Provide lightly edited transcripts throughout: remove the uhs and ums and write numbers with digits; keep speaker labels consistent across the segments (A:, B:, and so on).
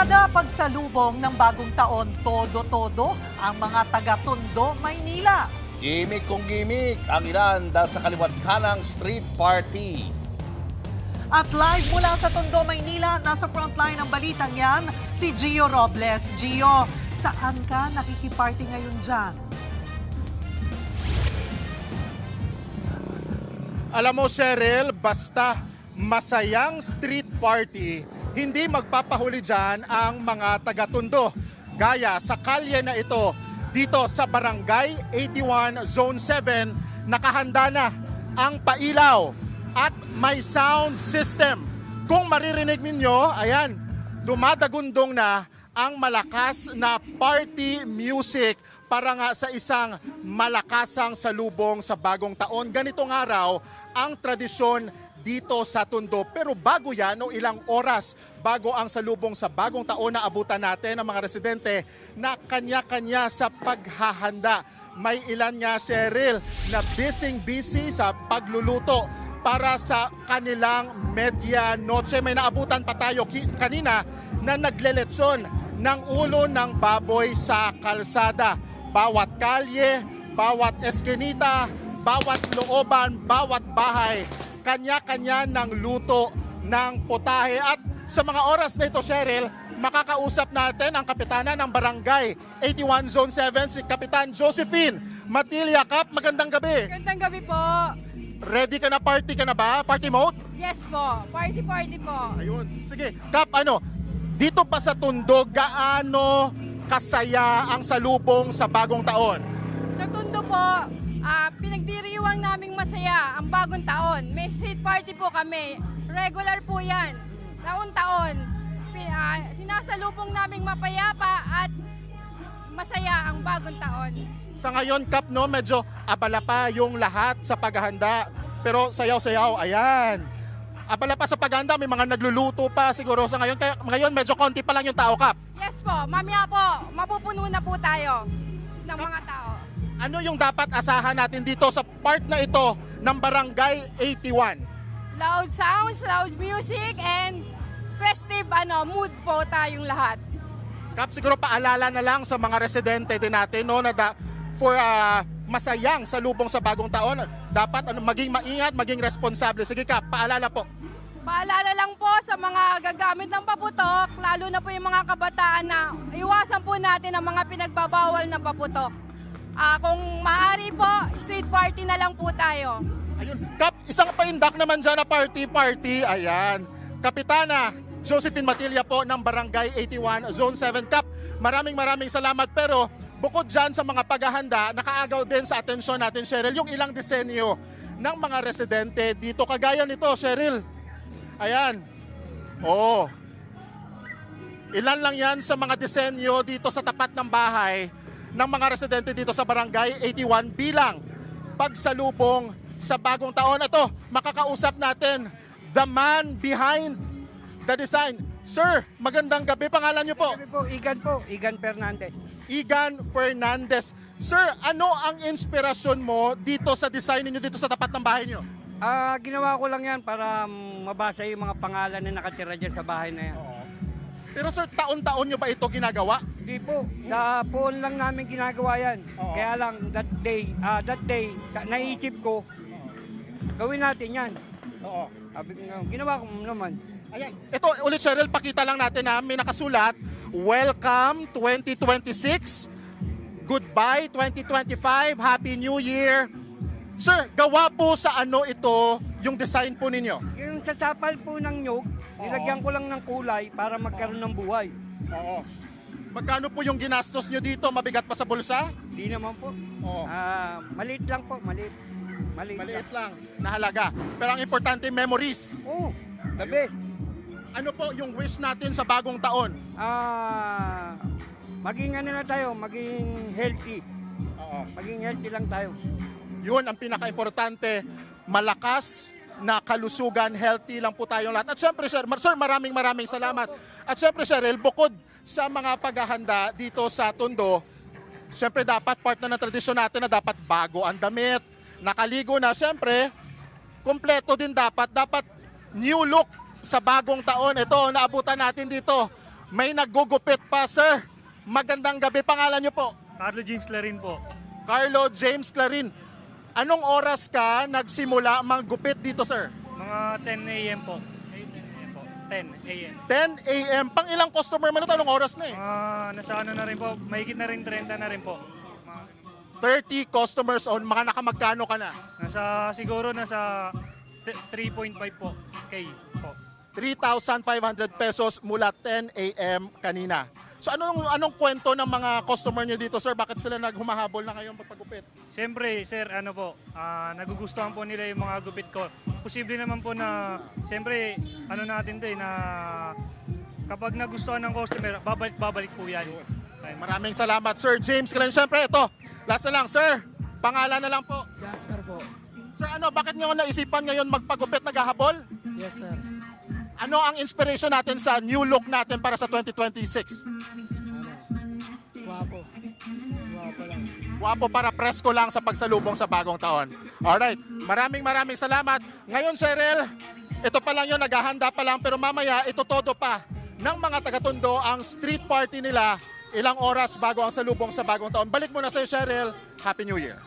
A: Kalsada pagsalubong ng bagong taon, todo-todo ang mga taga-Tondo, Maynila.
B: Gimik kung gimik ang ilan dahil sa kaliwat kanang street party.
A: At live mula sa Tondo, Maynila, nasa frontline ng balitang yan, si Gio Robles. Gio, saan ka nakikiparty ngayon dyan?
C: Alam mo, Cheryl, basta masayang street party, hindi magpapahuli dyan ang mga taga-Tondo. Gaya sa kalye na ito, dito sa Barangay 81 Zone 7, nakahanda na ang pailaw at may sound system. Kung maririnig ninyo, ayan, dumadagundong na ang malakas na party music para nga sa isang malakasang salubong sa bagong taon. Ganitong araw ang tradisyon dito sa Tondo. Pero bago yan, o ilang oras bago ang salubong sa bagong taon na abutan natin ang mga residente na kanya-kanya sa paghahanda. May ilan nga, Cheryl, na busy sa pagluluto para sa kanilang medianoche. May naabutan pa tayo kanina na nagleletsyon ng ulo ng baboy sa kalsada. Bawat kalye, bawat eskinita, bawat looban, bawat bahay, kanya-kanya ng luto ng putahe. At sa mga oras na ito, Cheryl, makakausap natin ang kapitana ng Barangay 81 Zone 7, si Kapitan Josephine Matilia. Kap, magandang gabi.
D: Magandang gabi po.
C: Ready ka na, party ka na ba? Party mode?
D: Yes po. Party po.
C: Ayun. Sige, Kap, dito pa sa Tondo, gaano kasaya ang salubong sa bagong taon?
D: Sa Tondo po, pinagdiriwang naming masaya ang bagong taon. May street party po kami. Regular po yan. Taon-taon. Sinasalubong naming mapayapa at masaya ang bagong taon.
C: Sa ngayon, Kap, medyo abala pa yung lahat sa paghahanda. Pero sayaw-sayaw, ayan. Abala pa sa paghahanda, may mga nagluluto pa siguro sa ngayon. Kaya ngayon, medyo konti pa lang yung tao, Kap.
D: Yes po. Mamaya po, mapupuno na po tayo ng mga tao.
C: Ano yung dapat asahan natin dito sa part na ito ng Barangay 81?
D: Loud sounds, loud music, and festive mood po tayong lahat.
C: Kap, siguro paalala na lang sa mga residente din natin for masayang salubong sa bagong taon, dapat maging maingat, maging responsable. Sige, Kap, paalala po.
D: Paalala lang po sa mga gagamit ng paputok, lalo na po yung mga kabataan na iwasan po natin ang mga pinagbabawal na paputok. Kung maaari po, street party na lang po tayo.
C: Ayun, Kap, isang paindak naman dyan na party. Ayan, Kapitana Josephine Matilia po ng Barangay 81 Zone 7. Kap, maraming salamat. Pero bukod dyan sa mga paghahanda, nakaagaw din sa atensyon natin, Cheryl, yung ilang disenyo ng mga residente dito. Kagaya nito, Cheryl. Ayan. Oo. Ilan lang yan sa mga disenyo dito sa tapat ng bahay ng mga residente dito sa Barangay 81 bilang pagsalubong sa bagong taon. Ito, makakausap natin the man behind the design. Sir, magandang gabi. Pangalan niyo po?
E: Igan Fernandez.
C: Igan Fernandez. Sir, ano ang inspirasyon mo dito sa design niyo dito sa tapat ng bahay niyo?
E: Ginawa ko lang yan para mabasa yung mga pangalan na nakatira dyan sa bahay na yan.
C: Pero sir, taon-taon nyo ba ito ginagawa?
E: Hindi po, sa phone lang namin ginagawa yan.
C: Oo.
E: Kaya lang that day, naisip ko, gawin natin yan.
C: Oo.
E: Sabi ko, ginawa ko naman.
C: Ayan. Ito ulit, Cheryl, pakita lang natin na may nakasulat, Welcome 2026, Goodbye 2025, Happy New Year. Sir, gawa po sa ano ito yung design po ninyo?
E: Yung sasapal po ng nyug, nilagyan ko lang ng kulay para magkaroon ng buhay.
C: Oo. Magkano po yung ginastos nyo dito? Mabigat pa sa bulsa?
E: Hindi naman po.
C: Oo.
E: Maliit lang po, maliit.
C: Maliit lang na halaga. Pero ang importante, memories.
E: Oo, the best.
C: Ano po yung wish natin sa bagong taon?
E: Maging na tayo, maging healthy.
C: Oo.
E: Maging healthy lang tayo.
C: Yun ang pinaka-importante, malakas na kalusugan, healthy lang po tayong lahat. At syempre, sir, maraming salamat. At syempre, Cheryl, bukod sa mga paghahanda dito sa Tondo, syempre dapat part na ng tradisyon natin na dapat bago ang damit, nakaligo na. Syempre, kumpleto din dapat new look sa bagong taon. Ito, naabutan natin dito. may naggugupit pa, sir. Magandang gabi. Pangalan niyo po?
F: Carlo James Larin po.
C: Carlo James Clarin. Anong oras ka nagsimula manggupit dito, sir?
F: Mga 10 a.m. po. 10 a.m. po. 10 a.m.
C: 10 a.m. Pang ilang customer mo na to? Anong oras na eh?
F: Nasa ano na rin po, mahigit na rin 30 na rin po.
C: 30 customers on. Mga nakamagkano ka na?
F: Siguro nasa 3.5 po. K po.
C: 3,500 pesos mula 10 a.m. kanina. So anong kwento ng mga customer niyo dito, sir? Bakit sila naghumahabol na ngayon pagpagupit?
F: Siyempre, sir, ano po, nagugustuhan po nila yung mga gupit ko. Posible naman po na, siyempre, ano natin to na kapag nagustuhan ng customer, babalik po yan.
C: Maraming salamat, Sir James. Siyempre, ito, last na lang, sir. Pangalan na lang po.
G: Jasper po.
C: Sir, bakit niyo naisipan ngayon magpagupit, naghahabol?
G: Yes, sir.
C: Ano ang inspiration natin sa new look natin para sa 2026?
G: Guwapo. Guwapo lang.
C: Guwapo para presko lang sa pagsalubong sa bagong taon. Alright, maraming salamat. Ngayon, Cheryl, ito pa lang yun, naghahanda pa lang, pero mamaya ito todo pa ng mga taga-Tondo ang street party nila ilang oras bago ang salubong sa bagong taon. Balik muna sa'yo, Cheryl. Happy New Year.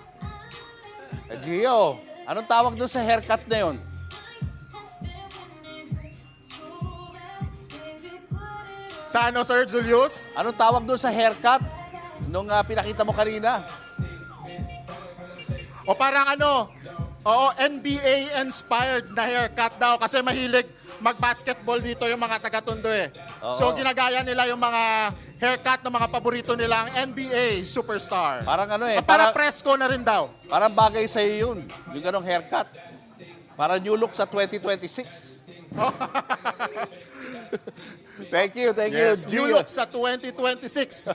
B: Gio, anong tawag doon sa haircut na yun?
C: Sa ano, Sir Julius?
B: Anong tawag doon sa haircut nung pinakita mo kanina?
C: O parang NBA-inspired na haircut daw kasi mahilig mag-basketball dito yung mga taga-Tondo eh.
B: Oo.
C: So ginagaya nila yung mga haircut ng mga paborito nilang NBA superstar.
B: Parang
C: Para presko na rin daw.
B: parang bagay sa iyo yun, yung ganong haircut. Para new look sa 2026. Thank you,
C: Yes,
B: Gio.
C: new look sa 2026.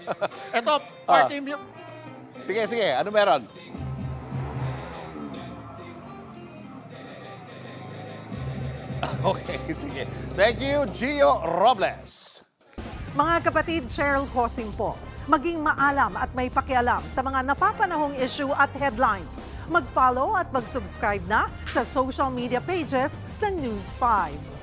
C: Ito, party
B: Sige, ano meron? Okay, sige. Thank you, Gio Robles.
A: Mga kapatid, Cheryl Hosing po. Maging maalam at may pakialam sa mga napapanahong issue at headlines. Mag-follow at mag-subscribe na sa social media pages ng News 5.